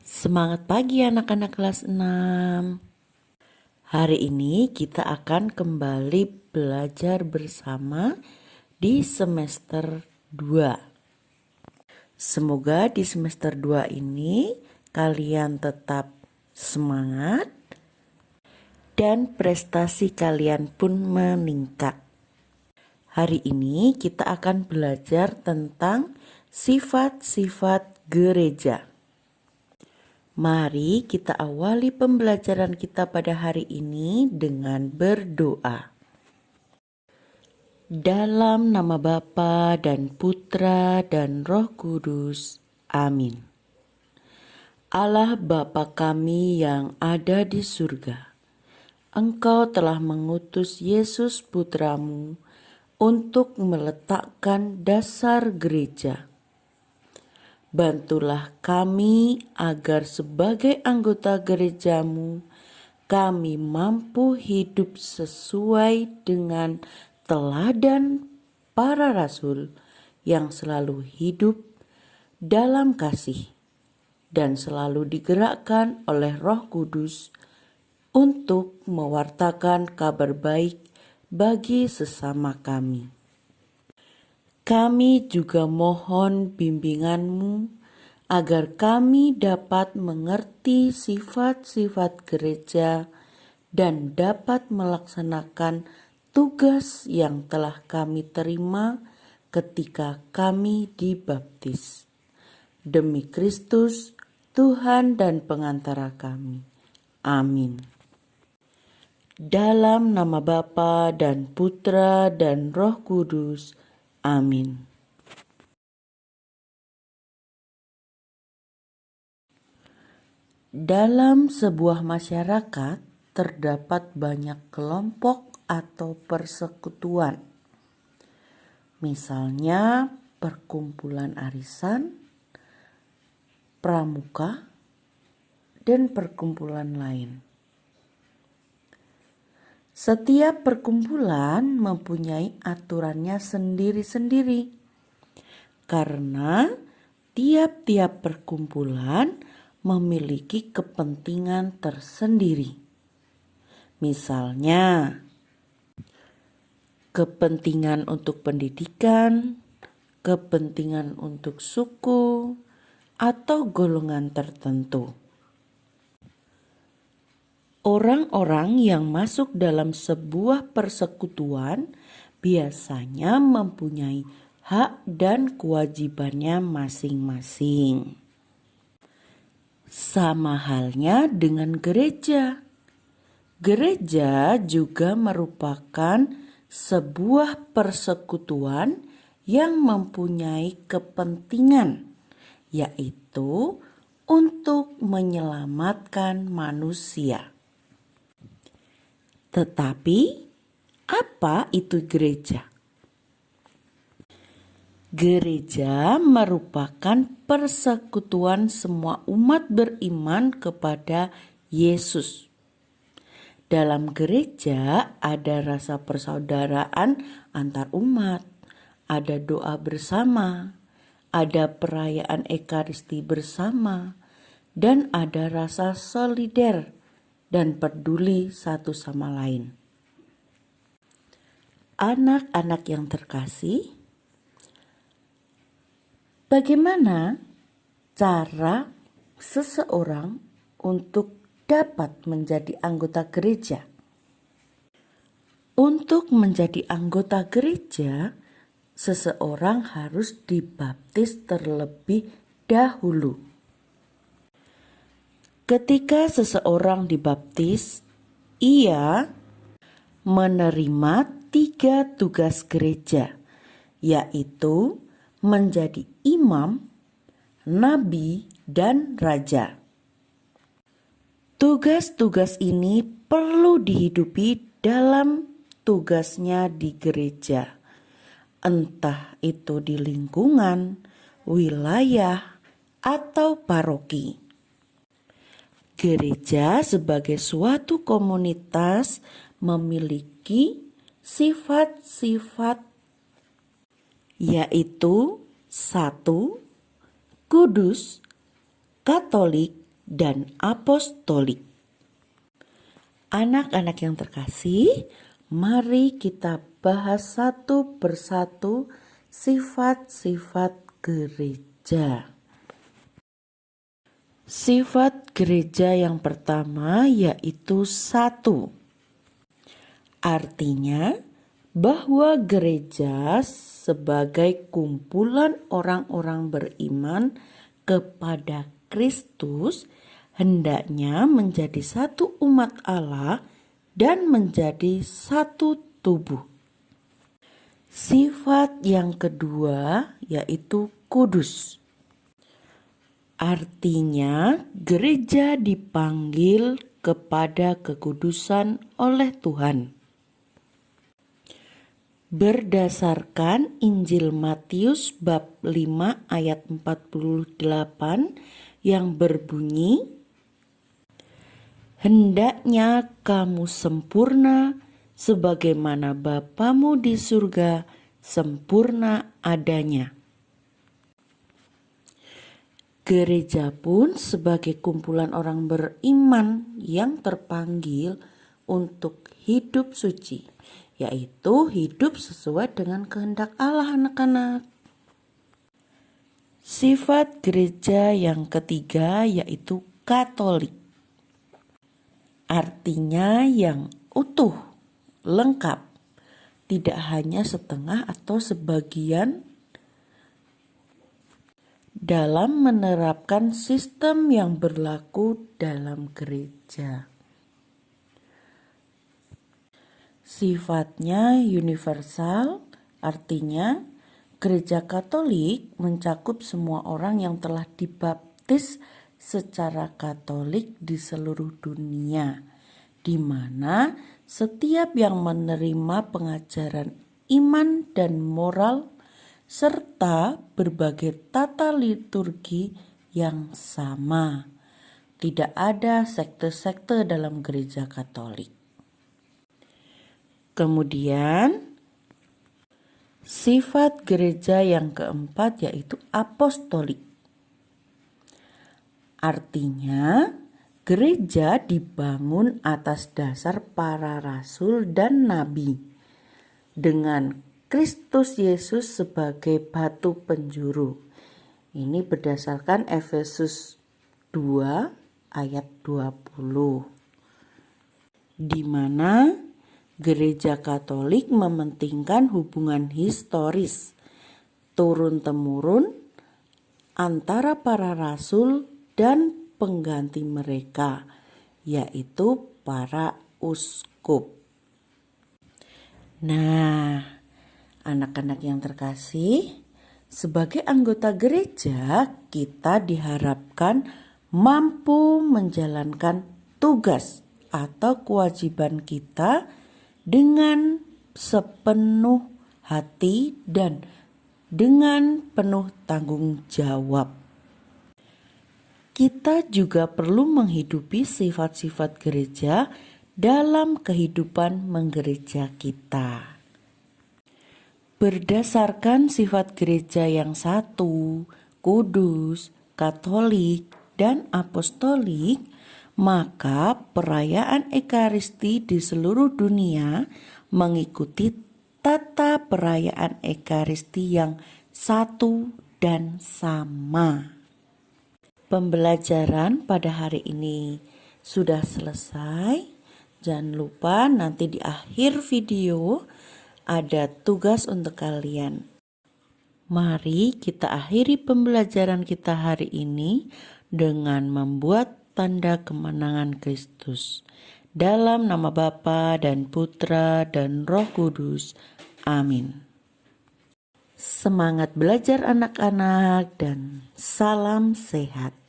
Semangat pagi anak-anak kelas 6. Hari ini kita akan kembali belajar bersama di semester 2. Semoga di semester 2 ini kalian tetap semangat dan prestasi kalian pun meningkat. Hari ini kita akan belajar tentang sifat-sifat gereja. Mari kita awali pembelajaran kita pada hari ini dengan berdoa. Dalam nama Bapa dan Putra dan Roh Kudus. Amin. Allah Bapa kami yang ada di surga, Engkau telah mengutus Yesus Putramu untuk meletakkan dasar gereja. Bantulah kami agar sebagai anggota gerejamu, kami mampu hidup sesuai dengan teladan para rasul yang selalu hidup dalam kasih dan selalu digerakkan oleh Roh Kudus untuk mewartakan kabar baik bagi sesama kami. Kami juga mohon bimbingan-Mu agar kami dapat mengerti sifat-sifat gereja dan dapat melaksanakan tugas yang telah kami terima ketika kami dibaptis. Demi Kristus, Tuhan dan pengantara kami. Amin. Dalam nama Bapa dan Putra dan Roh Kudus. Amin. Dalam sebuah masyarakat terdapat banyak kelompok atau persekutuan. Misalnya perkumpulan arisan, pramuka, dan perkumpulan lain. Setiap perkumpulan mempunyai aturannya sendiri-sendiri, karena tiap-tiap perkumpulan memiliki kepentingan tersendiri. Misalnya, kepentingan untuk pendidikan, kepentingan untuk suku, atau golongan tertentu. Orang-orang yang masuk dalam sebuah persekutuan biasanya mempunyai hak dan kewajibannya masing-masing. Sama halnya dengan gereja. Gereja juga merupakan sebuah persekutuan yang mempunyai kepentingan, yaitu untuk menyelamatkan manusia. Tetapi, apa itu gereja? Gereja merupakan persekutuan semua umat beriman kepada Yesus. Dalam gereja ada rasa persaudaraan antar umat, ada doa bersama, ada perayaan Ekaristi bersama, dan ada rasa solider dan peduli satu sama lain. Anak-anak yang terkasih, bagaimana cara seseorang untuk dapat menjadi anggota gereja? Untuk menjadi anggota gereja, seseorang harus dibaptis terlebih dahulu. Ketika seseorang dibaptis, ia menerima 3 tugas gereja, yaitu menjadi imam, nabi, dan raja. Tugas-tugas ini perlu dihidupi dalam tugasnya di gereja, entah itu di lingkungan, wilayah, atau paroki. Gereja sebagai suatu komunitas memiliki sifat-sifat, yaitu 1. Kudus, Katolik, dan apostolik. Anak-anak yang terkasih, mari kita bahas satu persatu sifat-sifat gereja. Sifat gereja yang pertama yaitu 1. Artinya bahwa gereja sebagai kumpulan orang-orang beriman kepada Kristus hendaknya menjadi satu umat Allah dan menjadi satu tubuh. Sifat yang kedua yaitu kudus. Artinya gereja dipanggil kepada kekudusan oleh Tuhan. Berdasarkan Injil Matius bab 5 ayat 48 yang berbunyi, "Hendaknya kamu sempurna sebagaimana Bapamu di surga sempurna adanya." Gereja pun sebagai kumpulan orang beriman yang terpanggil untuk hidup suci, yaitu hidup sesuai dengan kehendak Allah, anak-anak. Sifat gereja yang ketiga yaitu Katolik. Artinya yang utuh, lengkap, tidak hanya setengah atau sebagian dalam menerapkan sistem yang berlaku dalam gereja. Sifatnya universal, artinya gereja Katolik mencakup semua orang yang telah dibaptis secara Katolik di seluruh dunia, di mana setiap yang menerima pengajaran iman dan moral serta berbagai tata liturgi yang sama. Tidak ada sekte-sekte dalam gereja Katolik. Kemudian sifat gereja yang keempat yaitu apostolik. Artinya gereja dibangun atas dasar para rasul dan nabi dengan Kristus Yesus sebagai batu penjuru. Ini berdasarkan Efesus 2 ayat 20. Di mana gereja Katolik mementingkan hubungan historis turun-temurun antara para rasul dan pengganti mereka, yaitu para uskup. Nah, anak-anak yang terkasih, sebagai anggota gereja kita diharapkan mampu menjalankan tugas atau kewajiban kita dengan sepenuh hati dan dengan penuh tanggung jawab. Kita juga perlu menghidupi sifat-sifat gereja dalam kehidupan menggereja kita. Berdasarkan sifat gereja yang satu, kudus, Katolik, dan apostolik, maka perayaan Ekaristi di seluruh dunia mengikuti tata perayaan Ekaristi yang satu dan sama. Pembelajaran pada hari ini sudah selesai. Jangan lupa nanti di akhir video ada tugas untuk kalian. Mari kita akhiri pembelajaran kita hari ini dengan membuat tanda kemenangan Kristus. Dalam nama Bapa dan Putra dan Roh Kudus. Amin. Semangat belajar anak-anak dan salam sehat.